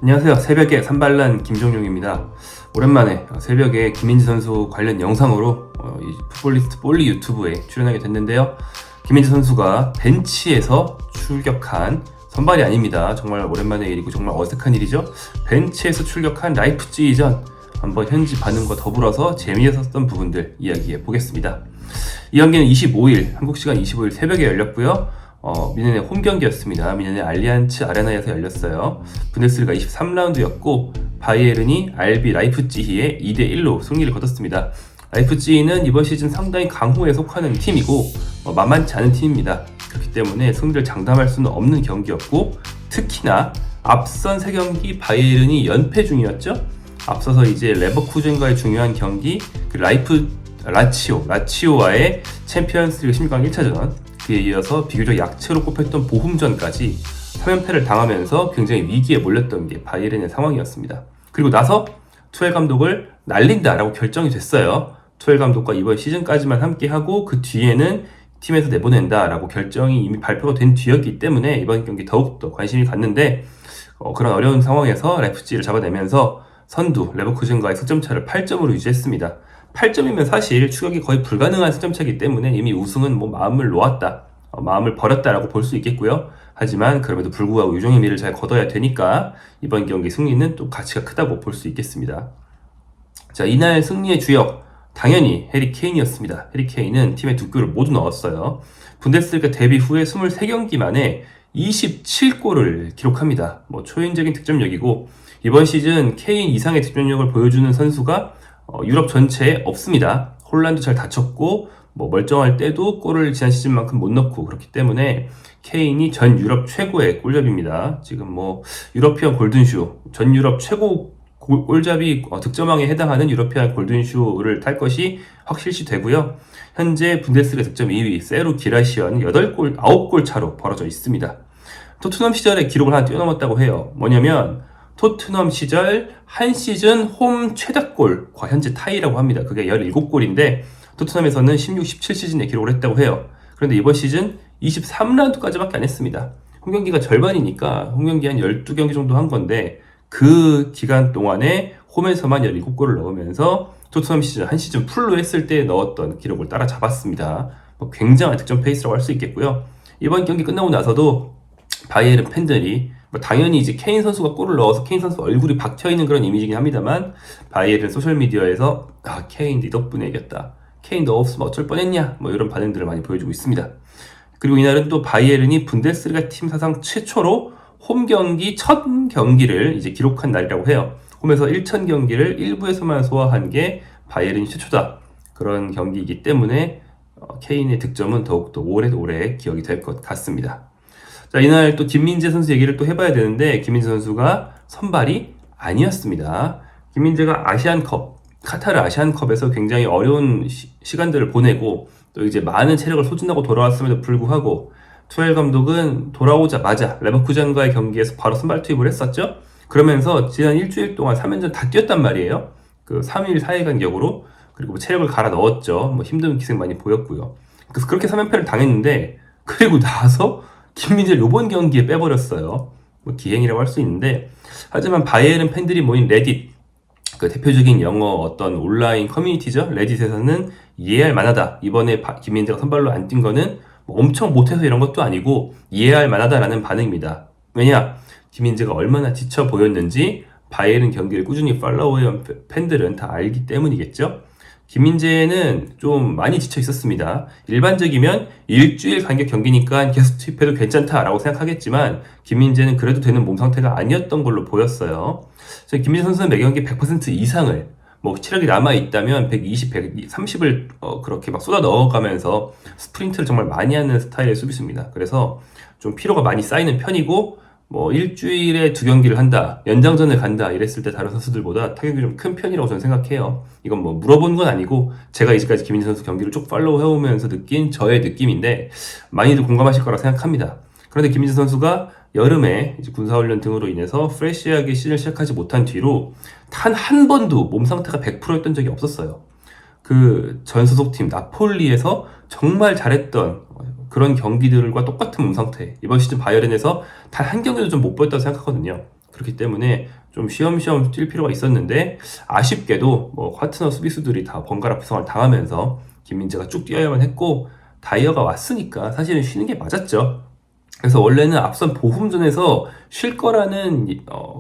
안녕하세요. 새벽에 산발란 김종용입니다. 오랜만에 새벽에 김민재 선수 관련 영상으로 이 풋볼리스트 볼리 유튜브에 출연하게 됐는데요. 김민재 선수가 벤치에서 출격한, 선발이 아닙니다. 정말 오랜만의 일이고 정말 어색한 일이죠. 벤치에서 출격한 라이프치히전, 한번 현지 반응과 더불어서 재미있었던 부분들 이야기해 보겠습니다. 이 경기는 25일, 한국 시간 25일 새벽에 열렸고요. 미넨의 홈 경기였습니다. 미넨의 알리안츠 아레나에서 열렸어요. 분데스리가 23라운드였고 바이에른이 RB 라이프치히에 2대1로 승리를 거뒀습니다. 라이프치히는 이번 시즌 상당히 강호에 속하는 팀이고 만만치 않은 팀입니다. 그렇기 때문에 승리를 장담할 수는 없는 경기였고, 특히나 앞선 3경기 바이에른이 연패 중이었죠. 앞서서 이제 레버쿠젠과의 중요한 경기, 라치오와의 챔피언스리그 16강 1차전, 그에 이어서 비교적 약체로 꼽혔던 보훔전까지 3연패를 당하면서 굉장히 위기에 몰렸던 게 바이에른의 상황이었습니다. 그리고 나서 투엘 감독을 날린다라고 결정이 됐어요. 투엘 감독과 이번 시즌까지만 함께하고 그 뒤에는 팀에서 내보낸다라고 결정이 이미 발표가 된 뒤였기 때문에 이번 경기 더욱더 관심이 갔는데, 그런 어려운 상황에서 라이프치히를 잡아내면서 선두 레버쿠젠과의 승점차를 8점으로 유지했습니다. 8점이면 사실 추격이 거의 불가능한 승점차이기 때문에 이미 우승은 마음을 놓았다, 마음을 버렸다라고 볼 수 있겠고요. 하지만 그럼에도 불구하고 유종의 미를 잘 거둬야 되니까 이번 경기 승리는 또 가치가 크다고 볼 수 있겠습니다. 자, 이날 승리의 주역, 당연히 해리 케인이었습니다. 해리 케인은 팀에 2골을 모두 넣었어요. 분데스리가 데뷔 후에 23경기 만에 27골을 기록합니다. 초인적인 득점력이고, 이번 시즌 케인 이상의 득점력을 보여주는 선수가 유럽 전체에 없습니다. 홀란도 잘 다쳤고 멀쩡할 때도 골을 지난 시즌만큼 못 넣고, 그렇기 때문에 케인이 전 유럽 최고의 골잡이입니다. 지금 유러피언 골든슈, 전 유럽 최고 골잡이 득점왕에 해당하는 유러피언 골든슈를 탈 것이 확실시 되고요. 현재 분데스리가 득점 2위 세루 기라시언 9골 차로 벌어져 있습니다. 토트넘 시절에 기록을 하나 뛰어넘었다고 해요. 뭐냐면 토트넘 시절 한 시즌 홈 최다골과 현재 타이라고 합니다. 그게 17골인데 토트넘에서는 16, 17 시즌에 기록을 했다고 해요. 그런데 이번 시즌 23라운드까지밖에 안 했습니다. 홈경기가 절반이니까 홈경기 한 12경기 정도 한 건데, 그 기간 동안에 홈에서만 17골을 넣으면서 토트넘 시즌 한 시즌 풀로 했을 때 넣었던 기록을 따라잡았습니다. 굉장한 득점 페이스라고 할 수 있겠고요. 이번 경기 끝나고 나서도 바이에른 팬들이 당연히 이제 케인 선수가 골을 넣어서 케인 선수 얼굴이 박혀있는 그런 이미지긴 합니다만, 바이에른 소셜미디어에서 케인 네 덕분에 이겼다, 케인 너 없으면 어쩔 뻔했냐, 이런 반응들을 많이 보여주고 있습니다. 그리고 이날은 또 바이에른이 분데스리가 팀 사상 최초로 홈 경기 첫 경기를 이제 기록한 날이라고 해요. 홈에서 1000경기를 1부에서만 소화한 게 바이에른이 최초다, 그런 경기이기 때문에 케인의 득점은 더욱더 오래오래 기억이 될 것 같습니다. 자, 이날 또 김민재 선수 얘기를 또 해봐야 되는데, 김민재 선수가 선발이 아니었습니다. 김민재가 카타르 아시안컵에서 굉장히 어려운 시간들을 보내고 또 이제 많은 체력을 소진하고 돌아왔음에도 불구하고 투엘 감독은 돌아오자마자 레버쿠젠과의 경기에서 바로 선발 투입을 했었죠. 그러면서 지난 일주일 동안 3연전 다 뛰었단 말이에요. 그 3일 4일 간격으로. 그리고 체력을 갈아 넣었죠. 힘든 기색 많이 보였고요. 그래서 그렇게 3연패를 당했는데, 그리고 나서 김민재를 이번 경기에 빼버렸어요. 기행이라고 할 수 있는데, 하지만 바이에른 팬들이 모인 레딧, 그 대표적인 영어 어떤 온라인 커뮤니티죠. 레딧에서는 이해할 만하다, 이번에 김민재가 선발로 안 뛴 거는 엄청 못해서 이런 것도 아니고 이해할 만하다라는 반응입니다. 왜냐? 김민재가 얼마나 지쳐 보였는지 바이에른 경기를 꾸준히 팔로우해온 팬들은 다 알기 때문이겠죠. 김민재는 좀 많이 지쳐 있었습니다. 일반적이면 일주일 간격 경기니까 계속 투입해도 괜찮다라고 생각하겠지만, 김민재는 그래도 되는 몸 상태가 아니었던 걸로 보였어요. 김민재 선수는 매경기 100% 이상을, 체력이 남아있다면 120, 130을 그렇게 쏟아 넣어가면서 스프린트를 정말 많이 하는 스타일의 수비수입니다. 그래서 좀 피로가 많이 쌓이는 편이고, 일주일에 2경기를 한다, 연장전을 간다 이랬을 때 다른 선수들보다 타격이 좀 큰 편이라고 저는 생각해요. 이건 물어본 건 아니고 제가 이제까지 김민재 선수 경기를 쭉 팔로우 해오면서 느낀 저의 느낌인데, 많이들 공감하실 거라 생각합니다. 그런데 김민재 선수가 여름에 이제 군사훈련 등으로 인해서 프레시하게 시즌을 시작하지 못한 뒤로 단 한 번도 몸 상태가 100%였던 적이 없었어요. 그 전 소속팀 나폴리에서 정말 잘했던 그런 경기들과 똑같은 몸 상태, 이번 시즌 바이에른에서 단 한 경기도 좀 못 보였다고 생각하거든요. 그렇기 때문에 좀 쉬엄쉬엄 뛸 필요가 있었는데 아쉽게도 뭐 파트너 수비수들이 다 번갈아 부상을 당하면서 김민재가 쭉 뛰어야만 했고 다이어가 왔으니까 사실은 쉬는 게 맞았죠. 그래서 원래는 앞선 보훔전에서 쉴 거라는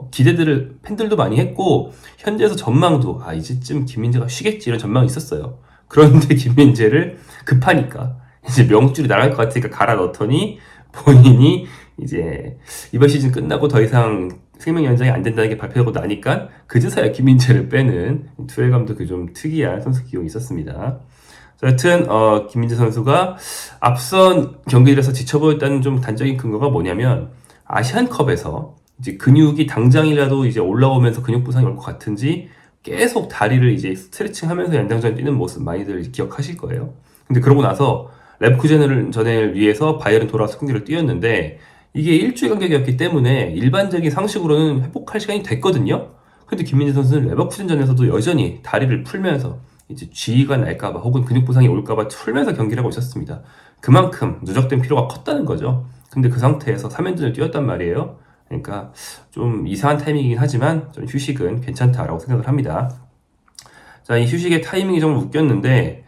기대들을 팬들도 많이 했고 현지에서 전망도 이제쯤 김민재가 쉬겠지 이런 전망이 있었어요. 그런데 김민재를 급하니까 이제 명줄이 나갈 것 같으니까 갈아 넣더니 본인이 이제 이번 시즌 끝나고 더 이상 생명 연장이 안 된다는 게 발표되고 나니까 그제서야 김민재를 빼는 투엘 감독의 좀 특이한 선수 기용이 있었습니다. 여튼 김민재 선수가 앞선 경기들에서 지쳐 보였다는 좀 단적인 근거가 뭐냐면 아시안컵에서 이제 근육이 당장이라도 이제 올라오면서 근육 부상이 올 것 같은지 계속 다리를 이제 스트레칭하면서 연장전 뛰는 모습 많이들 기억하실 거예요. 근데 그러고 나서 레버쿠젠을 위해서 바이에른 돌아와서 경기를 뛰었는데 이게 일주일 간격이었기 때문에 일반적인 상식으로는 회복할 시간이 됐거든요. 근데 김민재 선수는 레버쿠젠전에서도 여전히 다리를 풀면서 이제 쥐가 날까봐 혹은 근육 부상이 올까봐 풀면서 경기를 하고 있었습니다. 그만큼 누적된 피로가 컸다는 거죠. 근데 그 상태에서 3연전을 뛰었단 말이에요. 그러니까 좀 이상한 타이밍이긴 하지만 좀 휴식은 괜찮다라고 생각을 합니다. 자, 이 휴식의 타이밍이 정말 웃겼는데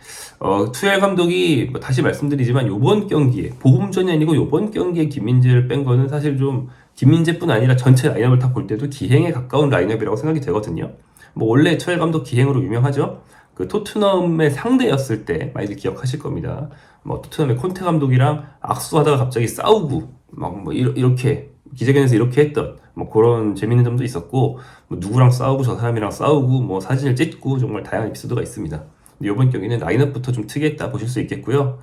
투엘 감독이 다시 말씀드리지만 요번 경기에 보홈전이 아니고 요번 경기에 김민재를 뺀 거는 사실 좀 김민재뿐 아니라 전체 라인업을 다 볼 때도 기행에 가까운 라인업이라고 생각이 되거든요. 뭐 원래 투엘 감독 기행으로 유명하죠. 그 토트넘의 상대였을 때 많이들 기억하실 겁니다. 뭐 토트넘의 콘테 감독이랑 악수하다가 갑자기 싸우고 막 뭐 이렇게 기자회견에서 이렇게 했던 뭐 그런 재밌는 점도 있었고 뭐 누구랑 싸우고 저 사람이랑 싸우고 뭐 사진을 찍고 정말 다양한 에피소드가 있습니다. 근데 이번 경기는 라인업부터 좀 특이했다 보실 수 있겠고요.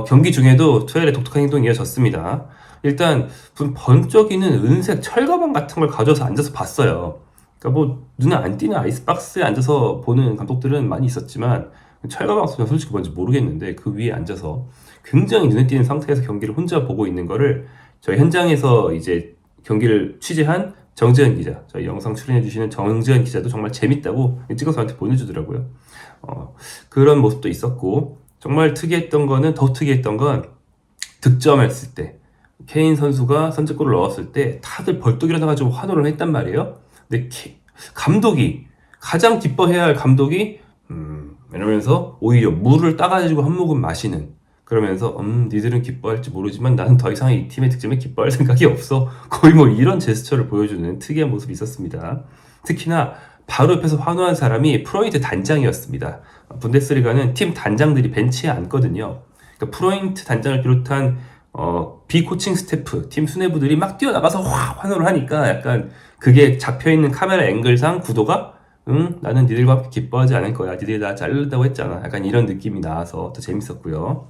경기 중에도 투엘의 독특한 행동이 이어졌습니다. 일단 번쩍이는 은색 철가방 같은 걸 가져와서 앉아서 봤어요. 그러니까 뭐 눈에 안 띄는 아이스박스에 앉아서 보는 감독들은 많이 있었지만 철가방 소리가 솔직히 뭔지 모르겠는데 그 위에 앉아서 굉장히 눈에 띄는 상태에서 경기를 혼자 보고 있는 거를 저희 현장에서 이제 경기를 취재한 정재현 기자, 저희 영상 출연해주시는 정재현 기자도 정말 재밌다고 찍어서 저한테 보내주더라고요. 그런 모습도 있었고 정말 특이했던 건 득점했을 때 케인 선수가 선제골을 넣었을 때 다들 벌떡 일어나가지고 환호를 했단 말이에요. 근데 감독이 가장 기뻐해야 할 감독이 이러면서 오히려 물을 따가지고 한 모금 마시는 그러면서 니들은 기뻐할지 모르지만 나는 더 이상 이 팀의 득점에 기뻐할 생각이 없어 거의 뭐 이런 제스처를 보여주는 특이한 모습이 있었습니다. 특히나 바로 옆에서 환호한 사람이 프로인트 단장이었습니다. 분데스리가는 팀 단장들이 벤치에 앉거든요. 그러니까 프로인트 단장을 비롯한 비코칭 스태프, 팀 수뇌부들이 막 뛰어나가서 환호를 하니까 약간 그게 잡혀있는 카메라 앵글상 구도가 나는 니들과 함께 기뻐하지 않을 거야. 니들이 나 자르려고 했잖아. 약간 이런 느낌이 나와서 더 재밌었고요.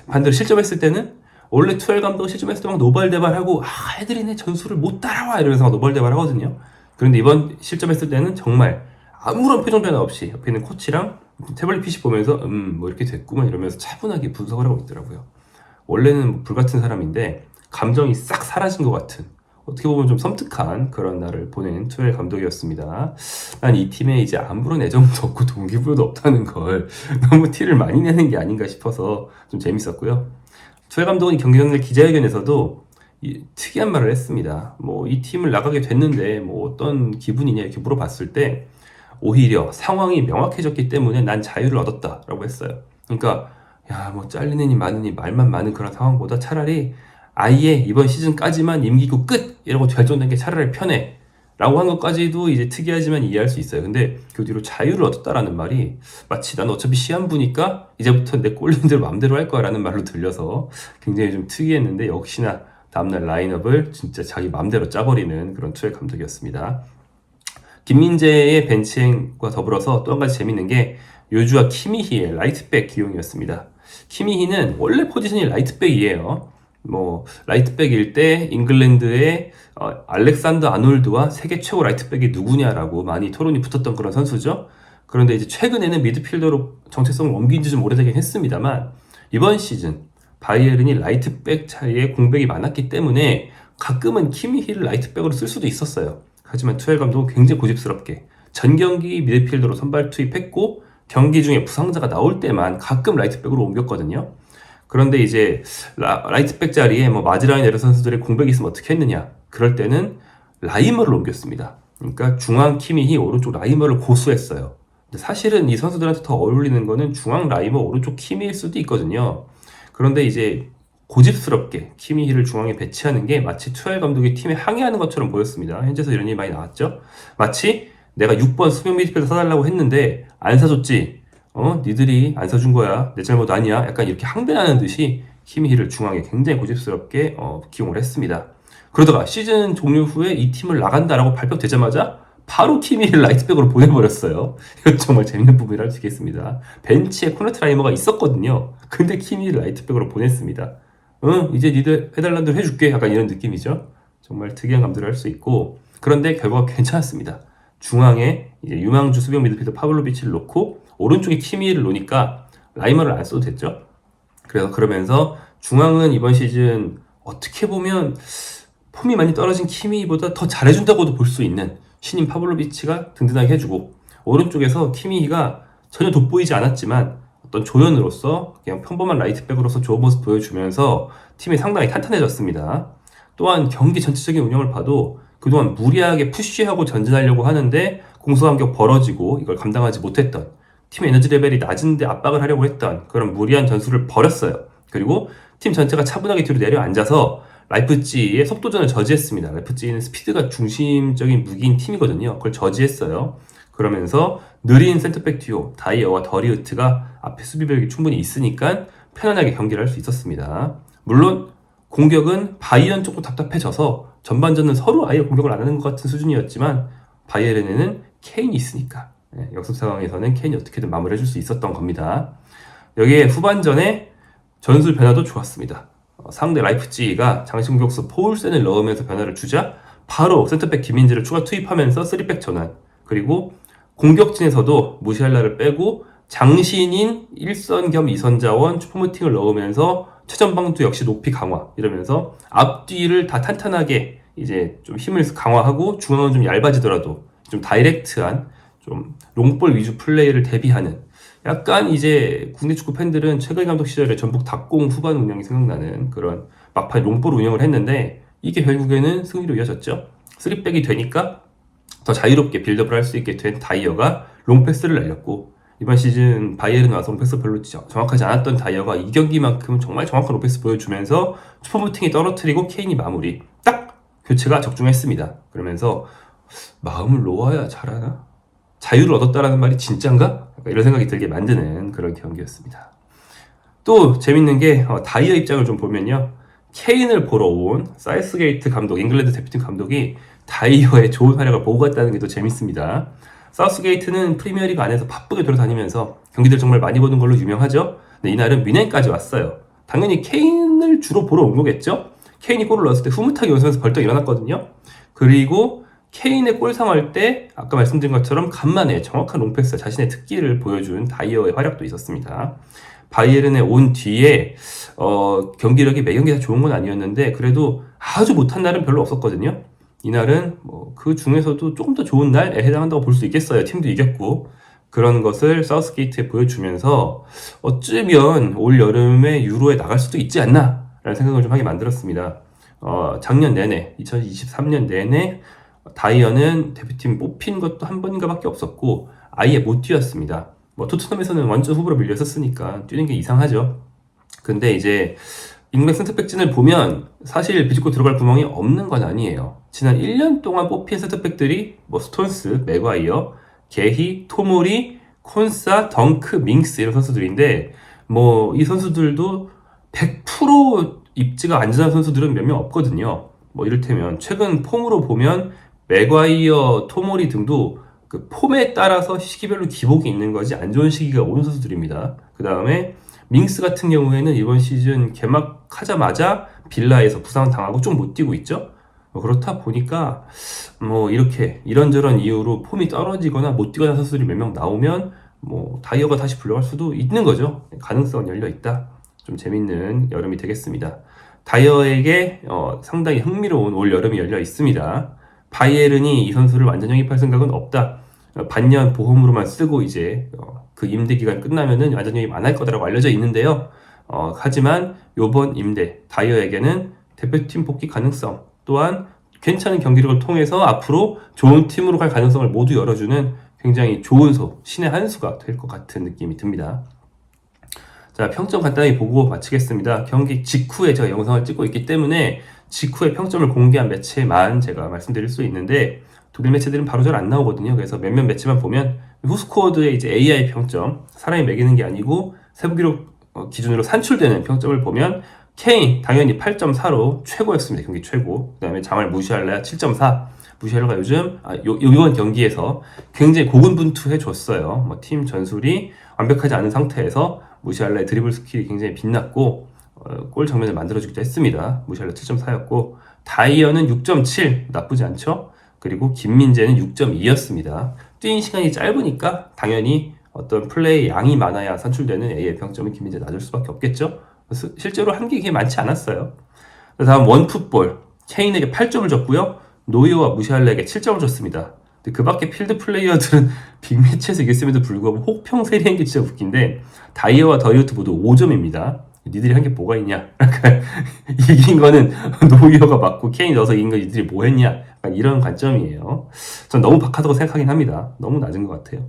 반대로 실점했을 때는 원래 투엘 감독 실점했을 때 막 노발대발하고 애들이 내 전술을 못 따라와 이러면서 막 노발대발하거든요. 그런데 이번 실점했을 때는 정말 아무런 표정 변화 없이 옆에 있는 코치랑 태블릿 PC 보면서 뭐 이렇게 됐구만 이러면서 차분하게 분석을 하고 있더라고요. 원래는 불같은 사람인데 감정이 싹 사라진 것 같은 어떻게 보면 좀 섬뜩한 그런 날을 보낸 투엘 감독이었습니다. 난 이 팀에 이제 아무런 애정도 없고 동기부여도 없다는 걸 너무 티를 많이 내는 게 아닌가 싶어서 좀 재밌었고요. 투엘 감독은 경기 전날 기자회견에서도 특이한 말을 했습니다. 뭐 이 팀을 나가게 됐는데 뭐 어떤 기분이냐 이렇게 물어봤을 때 오히려 상황이 명확해졌기 때문에 난 자유를 얻었다라고 했어요. 그러니까 뭐 잘리느니 마느니 말만 많은 그런 상황보다 차라리 아예 이번 시즌까지만 임기고 끝! 이러고 결정된 게 차라리 편해 라고 한 것까지도 이제 특이하지만 이해할 수 있어요. 근데 그 뒤로 자유를 얻었다라는 말이 마치 난 어차피 시한부니까 이제부터 내 꼴린 대로 마음대로 할 거야 라는 말로 들려서 굉장히 좀 특이했는데 역시나 다음날 라인업을 진짜 자기 마음대로 짜버리는 그런 투엘 감독이었습니다. 김민재의 벤치행과 더불어서 또 한 가지 재밌는 게 요주와 키미히의 라이트백 기용이었습니다. 키미히는 원래 포지션이 라이트백이에요. 뭐 라이트백일 때 잉글랜드의 알렉산더 아놀드와 세계 최고 라이트백이 누구냐라고 많이 토론이 붙었던 그런 선수죠. 그런데 이제 최근에는 미드필더로 정체성을 옮긴 지 좀 오래되긴 했습니다만 이번 시즌 바이에른이 라이트백 차이에 공백이 많았기 때문에 가끔은 키미히를 라이트백으로 쓸 수도 있었어요. 하지만 투엘 감독은 굉장히 고집스럽게 전 경기 미드필더로 선발 투입했고 경기 중에 부상자가 나올 때만 가끔 라이트백으로 옮겼거든요. 그런데 이제 라이트백 자리에 뭐 마즈라인 에러 선수들의 공백이 있으면 어떻게 했느냐? 그럴 때는 라이머를 옮겼습니다. 그러니까 중앙 키미히, 오른쪽 라이머를 고수했어요. 근데 사실은 이 선수들한테 더 어울리는 거는 중앙 라이머, 오른쪽 키미일 수도 있거든요. 그런데 이제 고집스럽게 키미히를 중앙에 배치하는 게 마치 투엘 감독이 팀에 항의하는 것처럼 보였습니다. 현지에서 이런 일이 많이 나왔죠. 마치 내가 6번 수비형 미드필더 사달라고 했는데 안 사줬지. 니들이 안 사준 거야. 내 잘못 아니야. 약간 이렇게 항변하는 듯이 키미히를 중앙에 굉장히 고집스럽게 기용을 했습니다. 그러다가 시즌 종료 후에 이 팀을 나간다라고 발표되자마자 바로 키미히를 라이트백으로 보내버렸어요. 이건 정말 재밌는 부분이라 할 수 있겠습니다. 벤치에 코네트 라이머가 있었거든요. 근데 키미히를 라이트백으로 보냈습니다. 이제 니들 해달라는 대로 해줄게. 약간 이런 느낌이죠. 정말 특이한 감들을 할 수 있고, 그런데 결과가 괜찮았습니다. 중앙에 이제 유망주 수비형 미드필더 파블로비치를 놓고 오른쪽에 키미히를 놓으니까 라이머를 안 써도 됐죠. 그러면서 중앙은 이번 시즌 어떻게 보면 폼이 많이 떨어진 키미히보다 더 잘해준다고도 볼 수 있는 신인 파블로비치가 든든하게 해주고, 오른쪽에서 키미히가 전혀 돋보이지 않았지만 어떤 조연으로서 그냥 평범한 라이트백으로서 좋은 모습 보여주면서 팀이 상당히 탄탄해졌습니다. 또한 경기 전체적인 운영을 봐도 그동안 무리하게 푸쉬하고 전진하려고 하는데 공수간격 벌어지고 이걸 감당하지 못했던, 팀 에너지 레벨이 낮은데 압박을 하려고 했던 그런 무리한 전술을 버렸어요. 그리고 팀 전체가 차분하게 뒤로 내려앉아서 라이프치히의 속도전을 저지했습니다. 라이프치히는 스피드가 중심적인 무기인 팀이거든요. 그걸 저지했어요. 그러면서 느린 센터백 듀오 다이어와 더리우트가 앞에 수비벽이 충분히 있으니까 편안하게 경기를 할 수 있었습니다. 물론 공격은 바이에른 쪽도 답답해져서 전반전은 서로 아예 공격을 안 하는 것 같은 수준이었지만 바이에른에는 케인이 있으니까 역습 상황에서는 케인이 어떻게든 마무리해줄 수 있었던 겁니다. 여기에 후반전에 전술 변화도 좋았습니다. 상대 라이프치히가 장신 공격수 포울센을 넣으면서 변화를 주자 바로 센터백 김민재를 추가 투입하면서 3백 전환, 그리고 공격진에서도 무시할라를 빼고 장신인 1선 겸 2선 자원 슈퍼무팅을 넣으면서 최전방도 역시 높이 강화, 이러면서 앞뒤를 다 탄탄하게 이제 좀 힘을 강화하고 중앙은 좀 얇아지더라도 좀 다이렉트한 좀 롱볼 위주 플레이를 대비하는, 약간 이제 국내 축구 팬들은 최근 감독 시절에 전북 닭공 후반 운영이 생각나는 그런 막판 롱볼 운영을 했는데 이게 결국에는 승리로 이어졌죠. 3백이 되니까 더 자유롭게 빌드업을 할 수 있게 된 다이어가 롱패스를 날렸고, 이번 시즌 바이에른 와서 롱패스 별로 정확하지 않았던 다이어가 이 경기만큼 정말 정확한 롱패스 보여주면서 슈퍼무팅이 떨어뜨리고 케인이 마무리, 딱 교체가 적중했습니다. 그러면서 마음을 놓아야 잘하나? 자유를 얻었다라는 말이 진짠가? 이런 생각이 들게 만드는 그런 경기였습니다. 또 재밌는 게 다이어 입장을 좀 보면요, 케인을 보러 온 사우스게이트 감독, 잉글랜드 대표팀 감독이 다이어의 좋은 활약을 보고 갔다는 게 또 재밌습니다. 사우스게이트는 프리미어리그 안에서 바쁘게 돌아다니면서 경기들 정말 많이 보는 걸로 유명하죠. 근데 이날은 뮌헨까지 왔어요. 당연히 케인을 주로 보러 온 거겠죠. 케인이 골을 넣었을 때 흐뭇하게 웃으면서 벌떡 일어났거든요. 그리고 케인의 골 상할 때 아까 말씀드린 것처럼 간만에 정확한 롱패스, 자신의 특기를 보여준 다이어의 활약도 있었습니다. 바이에른에 온 뒤에 경기력이 매 경기 다 좋은 건 아니었는데 그래도 아주 못한 날은 별로 없었거든요. 이날은 그 중에서도 조금 더 좋은 날에 해당한다고 볼 수 있겠어요. 팀도 이겼고, 그런 것을 사우스게이트에 보여주면서 어쩌면 올 여름에 유로에 나갈 수도 있지 않나 라는 생각을 좀 하게 만들었습니다. 작년 내내, 2023년 내내 다이어는 대표팀 뽑힌 것도 한 번인가 밖에 없었고 아예 못 뛰었습니다. 토트넘에서는 완전 후보로 밀렸었으니까 뛰는 게 이상하죠. 근데 이제 잉글랜드 센터백진을 보면 사실 비집고 들어갈 구멍이 없는 건 아니에요. 지난 1년 동안 뽑힌 센터백들이 스톤스, 맥과이어, 게히, 토모리, 콘사, 덩크, 밍스 이런 선수들인데 이 선수들도 100% 입지가 안전한 선수들은 몇 명 없거든요. 이를테면 최근 폼으로 보면 맥과이어, 토모리 등도 그 폼에 따라서 시기별로 기복이 있는 거지 안 좋은 시기가 오는 선수들입니다. 그 다음에 밍스 같은 경우에는 이번 시즌 개막하자마자 빌라에서 부상당하고 좀 못 뛰고 있죠. 그렇다 보니까 이렇게 이런저런 이유로 폼이 떨어지거나 못 뛰거나 선수들이 몇 명 나오면 다이어가 다시 불러갈 수도 있는 거죠. 가능성은 열려 있다. 좀 재밌는 여름이 되겠습니다. 다이어에게 상당히 흥미로운 올 여름이 열려 있습니다. 바이에른이 이 선수를 완전 영입할 생각은 없다. 반년 보험으로만 쓰고 이제 그 임대 기간 끝나면은 완전 영입 안 할 거다라고 알려져 있는데요. 하지만 요번 임대 다이어에게는 대표팀 복귀 가능성, 또한 괜찮은 경기력을 통해서 앞으로 좋은 팀으로 갈 가능성을 모두 열어주는 굉장히 좋은 신의 한 수가 될 것 같은 느낌이 듭니다. 자, 평점 간단히 보고 마치겠습니다. 경기 직후에 제가 영상을 찍고 있기 때문에 직후에 평점을 공개한 매체만 제가 말씀드릴 수 있는데, 독일 매체들은 바로 잘 안 나오거든요. 그래서 몇몇 매체만 보면 후스코어드의 이제 AI 평점, 사람이 매기는 게 아니고 세부 기록 기준으로 산출되는 평점을 보면 케인 당연히 8.4로 최고였습니다. 경기 최고. 그 다음에 자말 무시할라야 7.4. 무시할라가 요즘 이번 경기에서 굉장히 고군분투해 줬어요. 팀 전술이 완벽하지 않은 상태에서 무시할라의 드리블 스킬이 굉장히 빛났고 골 장면을 만들어주기도 했습니다. 무시할라 7.4였고 다이어는 6.7 나쁘지 않죠. 그리고 김민재는 6.2였습니다. 뛰는 시간이 짧으니까 당연히 어떤 플레이 양이 많아야 산출되는 A의 평점은 김민재 낮을 수밖에 없겠죠. 실제로 한 게 많지 않았어요. 다음 원풋볼 케인에게 8점을 줬고요. 노이어와 무시할라에게 7점을 줬습니다. 근데 그 밖에 필드 플레이어들은 빅매치에서 이겼음에도 불구하고 혹평 세리한 게 진짜 웃긴데, 다이어와 더리우트 모두 5점입니다. 니들이 한 게 뭐가 있냐? 이긴 거는 노이어가 맞고 케인이 넣어서 이긴 거 니들이 뭐 했냐? 이런 관점이에요. 전 너무 박하다고 생각하긴 합니다. 너무 낮은 것 같아요.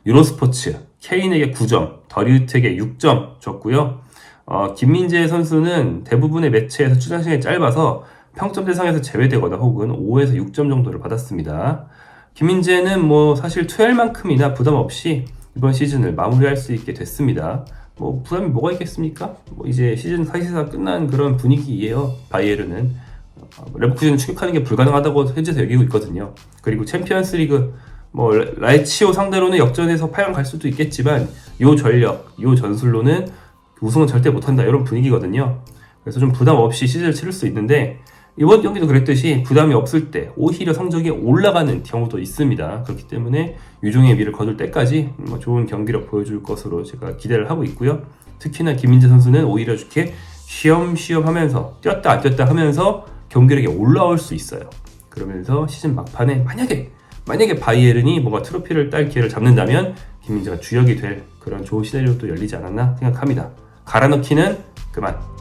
유로스포츠 케인에게 9점, 더리우트에게 6점 줬고요. 김민재 선수는 대부분의 매체에서 출장 시간이 짧아서 평점 대상에서 제외되거나 혹은 5에서 6점 정도를 받았습니다. 김민재는 사실 투엘만큼이나 부담 없이 이번 시즌을 마무리할 수 있게 됐습니다. 부담이 뭐가 있겠습니까? 이제 시즌 사실상 끝난 그런 분위기예요. 바이에른은 레버쿠젠을 추격하는 게 불가능하다고 현지에서 여기고 있거든요. 그리고 챔피언스 리그 라이치오 상대로는 역전해서 8강 갈 수도 있겠지만 요 전력, 요 전술로는 우승은 절대 못한다, 이런 분위기거든요. 그래서 좀 부담 없이 시즌을 치를 수 있는데, 이번 경기도 그랬듯이 부담이 없을 때 오히려 성적이 올라가는 경우도 있습니다. 그렇기 때문에 유종의 미를 거둘 때까지 좋은 경기력 보여줄 것으로 제가 기대를 하고 있고요. 특히나 김민재 선수는 오히려 이렇게 쉬엄쉬엄 하면서 뛰었다 안 뛰었다 하면서 경기력이 올라올 수 있어요. 그러면서 시즌 막판에 만약에 바이에른이 뭔가 트로피를 딸 기회를 잡는다면 김민재가 주역이 될 그런 좋은 시나리오도 열리지 않았나 생각합니다. 갈아넣기는 그만.